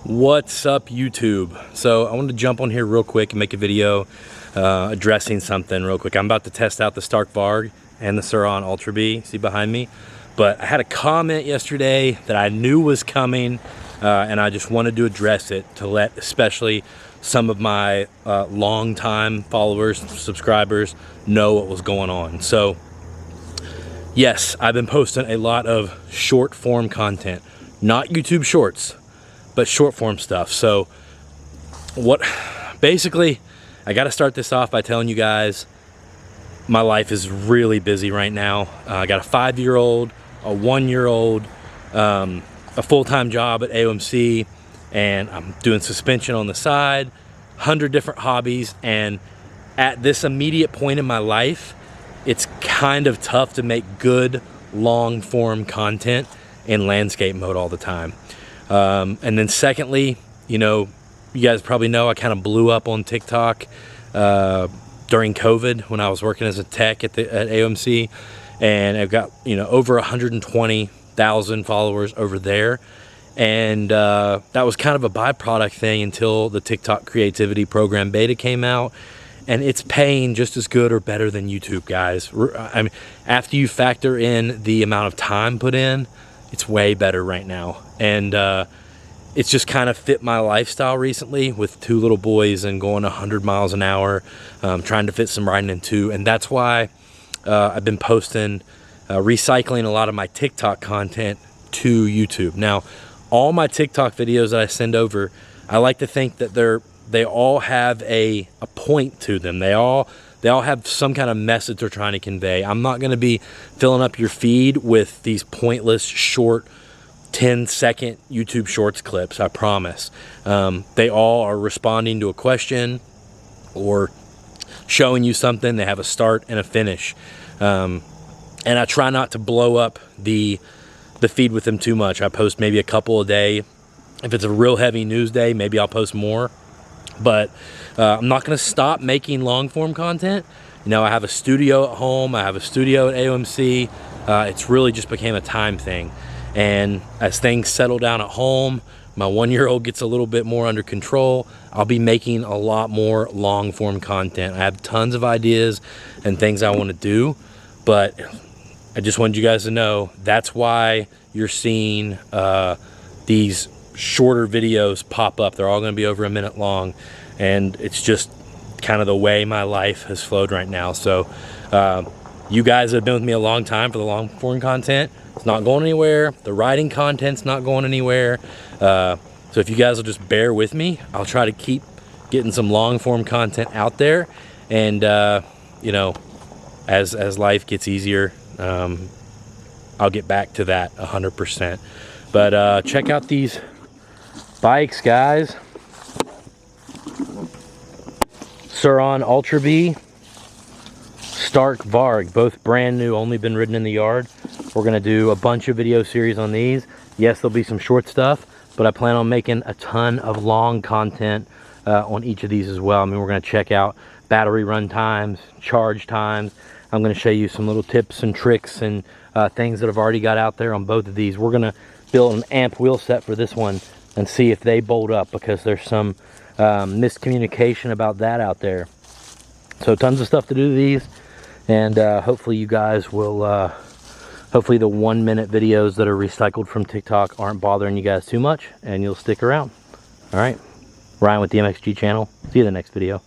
What's up, YouTube? So I wanted to jump on here real quick and make a video addressing something real quick. I'm about to test out the Stark Varg and the Sur-Ron Ultra B, see behind me. But I had a comment yesterday that I knew was coming and I just wanted to address it to let especially some of my long-time followers, subscribers know what was going on. So yes, I've been posting a lot of short form content, not YouTube shorts, but short form stuff. So basically, I got to start this off by telling you guys my life is really busy right now. I got a 5-year-old, a 1-year-old, a full-time job at AOMC, and I'm doing suspension on the side, 100 different hobbies. And at this immediate point in my life, it's kind of tough to make good long form content in landscape mode all the time. And then secondly, you know, you guys probably know I kind of blew up on TikTok during COVID when I was working as a tech at AOMC, and I've got, you know, over 120,000 followers over there. And that was kind of a byproduct thing until the TikTok creativity program beta came out, and it's paying just as good or better than YouTube, guys. I mean, after you factor in the amount of time put in, it's way better right now. And it's just kind of fit my lifestyle recently with 2 little boys and going 100 miles an hour, trying to fit some riding in too. And that's why I've been posting, recycling a lot of my TikTok content to YouTube. Now, all my TikTok videos that I send over, I like to think that they all have a point to them. They all have some kind of message they're trying to convey. I'm not going to be filling up your feed with these pointless short 10-second YouTube Shorts clips, I promise. They all are responding to a question or showing you something. They have a start and a finish. And I try not to blow up the feed with them too much. I post maybe a couple a day. If it's a real heavy news day, maybe I'll post more. But I'm not going to stop making long form content. You know, I have a studio at home. I have a studio at AOMC. It's really just became a time thing. And as things settle down at home, my 1-year-old gets a little bit more under control, I'll be making a lot more long form content. I have tons of ideas and things I want to do, but I just wanted you guys to know that's why you're seeing these shorter videos pop up. They're all going to be over a minute long, and it's just kind of the way my life has flowed right now. So you guys have been with me a long time for the long form content. It's not going anywhere. The riding content's not going anywhere. So if you guys will just bear with me, I'll try to keep getting some long form content out there. And you know, as life gets easier, I'll get back to that 100%. But check out these bikes, guys. Sur-Ron Ultra B, Stark Varg, both brand new, only been ridden in the yard. We're gonna do a bunch of video series on these. Yes, there'll be some short stuff, but I plan on making a ton of long content on each of these as well. I mean, we're gonna check out battery run times, charge times. I'm gonna show you some little tips and tricks and things that I've already got out there on both of these. We're gonna build an amp wheel set for this one and see if they bolt up, because there's some miscommunication about that out there. So tons of stuff to do to these, and hopefully you guys will, hopefully the 1-minute videos that are recycled from TikTok aren't bothering you guys too much, and you'll stick around. All right, Ryan with the MXG channel. See you in the next video.